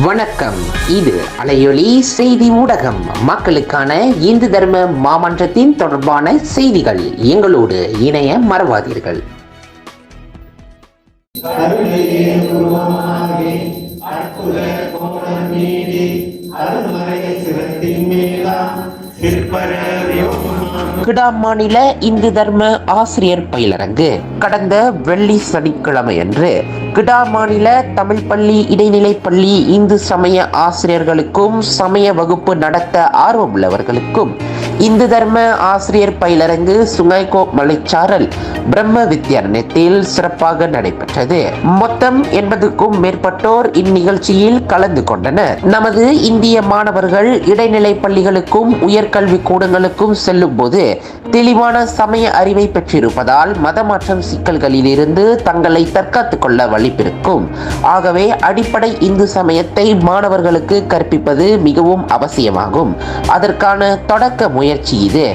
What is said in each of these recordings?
வணக்கம். இது அலையொலி செய்தி ஊடகம். மக்களுக்கான இந்து தர்ம மாமன்றத்தின் தொடர்பான செய்திகள். எங்களோடு இணைய மறவாதீர்கள். கிடாம் மாநில இந்து தர்ம ஆசிரியர் பயிலரங்கு கடந்த வெள்ளி சனிக்கிழமையன்று கிடாம் மாநில தமிழ் பள்ளி இடைநிலை பள்ளி இந்து சமய ஆசிரியர்களுக்கும் சமய வகுப்பு நடத்த ஆர்வம் உள்ளவர்களுக்கும் இந்து தர்ம ஆசிரியர் பயிலரங்கு சுங்கைகோ மலைச்சாரல் பிரம்ம வித்யாலயத்தில் சிறப்பாக நடைபெற்றது. மொத்தம் 80க்கும் மேற்பட்டோர் இந்நிகழ்ச்சியில் கலந்து கொண்டனர். நமது இந்திய மாணவர்கள் இடைநிலை பள்ளிகளுக்கும் உயர்கல்வி கூடங்களுக்கும் செல்லும் போது தெளிவான சமய அறிவை பெற்றிருப்பதால் மதமாற்றம் சிக்கல்களில் இருந்து தங்களை தற்காத்துக் கொள்ள வழிபிறக்கும். ஆகவே அடிப்படை இந்து சமயத்தை மாணவர்களுக்கு கற்பிப்பது மிகவும் அவசியமாகும். அதற்கான தொடக்க முயற்சி இது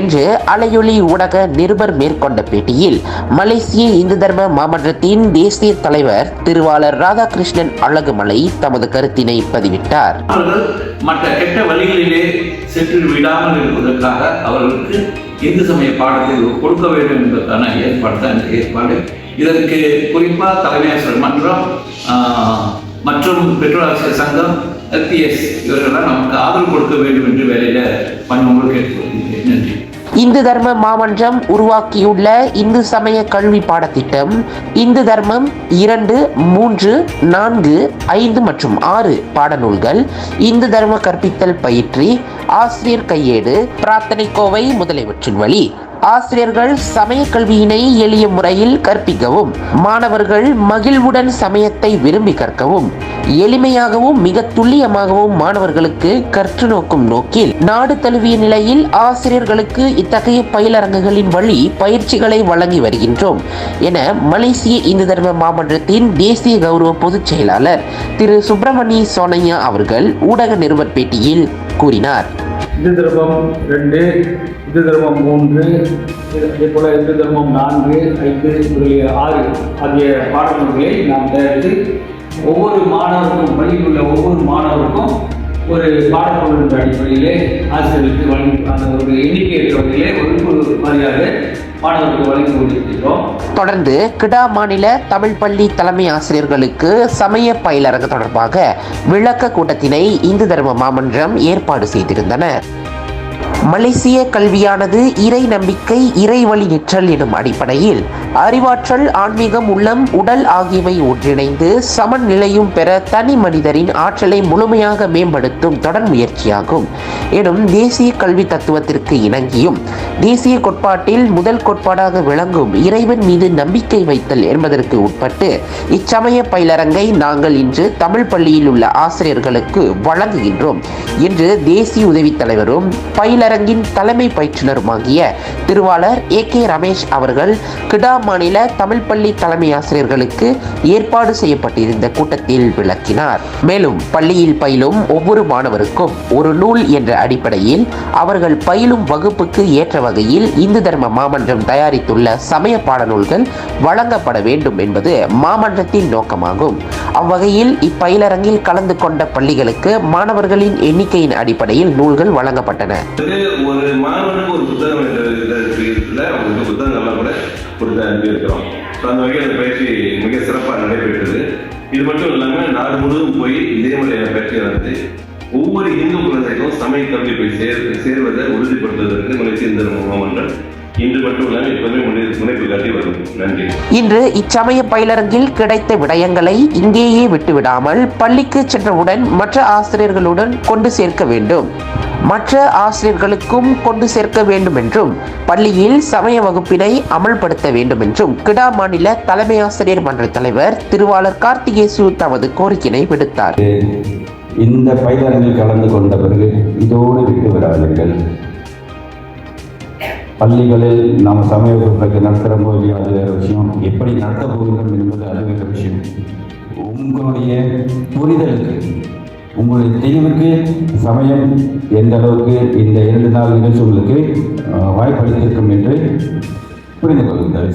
என்று அலையொலி ஊடக நிருபர் மேற்கொண்ட பேட்டியில் மலேசிய இந்து தர்ம மாமன்றத்தின் தேசிய தலைவர் திருவாளர் ராதாகிருஷ்ணன் அழகுமலை தமது கருத்தினை பதிவிட்டார். மற்ற கெட்ட வழிகளிலே சென்று விடாமல் இருப்பதற்காக அவர்களுக்கு இந்து சமய பாடத்தை கொடுக்க வேண்டும் என்பதற்கான ஏற்பாடு தான் இந்த ஏற்பாடு. இதற்கு குறிப்பாக தலைமையாசிரியர் மன்றம் மற்றும் பெற்றோர் ஆசிரியர் சங்கம் எல்பிஎஸ் இவர்களெல்லாம் நமக்கு ஆதரவு கொடுக்க வேண்டும் என்று வேலையில பணியோடு கேட்டுக்கொள்கிறேன். நன்றி. இந்து தர்ம மாமன்றம் உருவாக்கியுள்ள இந்து சமய கல்வி பாடத்திட்டம் இந்து தர்மம் 2, 3, 4, 5 மற்றும் 6 பாடநூல்கள், இந்து தர்ம கற்பித்தல் பயிற்சி, ஆசிரியர் கையேடு, பிரார்த்தனை கோவை முதலியவற்றின் வழி ஆசிரியர்கள் சமய கல்வியினை எளிய முறையில் கற்பிக்கவும், மாணவர்கள் மகிழ்வுடன் சமயத்தை விரும்பி கற்கவும், எளிமையாகவும் மிக துல்லியமாகவும் மாணவர்களுக்கு கற்று நோக்கும் நோக்கில் நாடு தழுவிய நிலையில் ஆசிரியர்களுக்கு இத்தகைய பயிலரங்குகளின் வழி பயிற்சிகளை வழங்கி வருகின்றோம் என மலேசிய இந்து தர்ம மாமன்றத்தின் தேசிய கௌரவ பொதுச் செயலாளர் திரு சுப்பிரமணிய சோனையா அவர்கள் ஊடக நிருபர் பேட்டியில் கூறினார். இந்து தர்மம் 2, இந்து தர்மம் 3, அதே போல இந்து தர்மம் 4, 5 முதலிய 6 ஆகிய பாடநூல்களை நாம் தயாரித்து ஒவ்வொரு மாணவருக்கும் பள்ளியில் உள்ள ஒவ்வொரு மாணவருக்கும் ஒரு பாடநூலின் அடிப்படையிலே ஆசிரியர்களுக்கு வழங்கி அந்த ஒரு எண்ணிக்கை வகையிலே ஒரு மாதிரியாக மாணவர்களுக்கு வழங்கி கொண்டிருக்கிறோம். தொடர்ந்து கிடா மாநில தமிழ் பள்ளி தலைமை ஆசிரியர்களுக்கு சமய பயிலரங்கு தொடர்பாக விளக்க கூட்டத்தினை இந்து தர்ம மாமன்றம் ஏற்பாடு செய்திருந்தனர். மலேசிய கல்வியானது இறை நம்பிக்கை, இறை வழி நிற்றல் எனும் அடிப்படையில் அறிவாற்றல், ஆன்மீகம், உள்ளம், உடல் ஆகியவை ஒன்றிணைந்து சமநிலையும் பெற தனி மனிதரின் ஆற்றலை முழுமையாக மேம்படுத்தும் தொடர் முயற்சியாகும் எனும் தேசிய கல்வி தத்துவத்திற்கு இணங்கியும் தேசிய கோட்பாட்டில் முதல் கோட்பாடாக விளங்கும் இறைவன் மீது நம்பிக்கை வைத்தல் என்பதற்கு உட்பட்டு இச்சமய பயிலரங்கை நாங்கள் இன்று தமிழ் பள்ளியில் உள்ள ஆசிரியர்களுக்கு வழங்குகின்றோம் என்று தேசிய உதவி தலைவரும் பயிலரங்கின் தலைமை பயிற்றுனருமாகிய திருவாளர் AK ரமேஷ் அவர்கள் கிடா மாநில தமிழ் பள்ளி தலைமை ஆசிரியர்களுக்கு ஏற்பாடு செய்யப்பட்டிருந்த கூட்டத்தில் விளக்கினார். மேலும் பள்ளியில் பயிலும் ஒவ்வொரு மாணவருக்கும் ஒரு நூல் என்ற அடிப்படையில் அவர்கள் பயிலும் வகுப்புக்கு ஏற்ற வகையில் இந்து தர்ம மாமன்றம் தயாரித்துள்ள சமய பாடநூல்கள் வழங்கப்பட வேண்டும் என்பது மாமன்றத்தின் நோக்கமாகும். அவ்வகையில் இப்பயிலரங்கில் கலந்து கொண்ட பள்ளிகளுக்கு மாணவர்களின் எண்ணிக்கையின் அடிப்படையில் நூல்கள் வழங்கப்பட்டன. ஒரு மாணவனுக்கு ஒரு புத்தகம் அவங்களுக்கு புத்தகங்கள்லாம் கூட கொடுத்து அனுப்பியிருக்கிறோம். அந்த வகையில் அந்த பயிற்சி மிக சிறப்பாக நடைபெற்றது. இது மட்டும் இல்லாமல் நாடு முழுவதும் போய் இதே முறையான பயிற்சி நடந்து ஒவ்வொரு இந்து குழந்தைக்கும் சமய கல்வி போய் சேர்வதை உறுதிப்படுத்துவதற்கு மலேசிய இந்து தர்ம மாமன்றம் இன்று மட்டும் இல்லாமல் எப்போதுமே முனைப்பு காட்டி வரும். நன்றி. இன்று இச்சமய பயிலரங்கில் கிடைத்த விடயங்களை இங்கேயே விட்டுவிடாமல் பள்ளிக்கு சென்றவுடன் மற்ற ஆசிரியர்களுடன் கொண்டு சேர்க்க வேண்டும், மற்ற ஆசிரியர்களுக்கும் கொண்டு சேர்க்க வேண்டும் என்றும் பள்ளியில் சமய வகுப்பினை அமல்படுத்த வேண்டும் என்றும் கிடா மாநில தலைமை ஆசிரியர் மன்ற தலைவர் திருவாளர் கார்த்திகேசு தமது கோரிக்கையை விடுத்தார். இந்த பயிலரங்கில் கலந்து கொண்ட பிறகு இதோடு விட்டு விடாதீர்கள். பள்ளிகளில் நாம் சமய வகுப்புகளுக்கு நடத்துகிற போது அது வேறு விஷயம், எப்படி நடத்த போகிறோம் என்பது அது வேறு விஷயம். உங்களுடைய புரிதலுக்கு, உங்களுடைய தெளிவுக்கு சமயம் எந்த அளவுக்கு இந்த 2 நாள் நிகழ்ச்சி உங்களுக்கு வாய்ப்பளித்திருக்கும் என்று புரிந்து கொள்ளுங்கள்.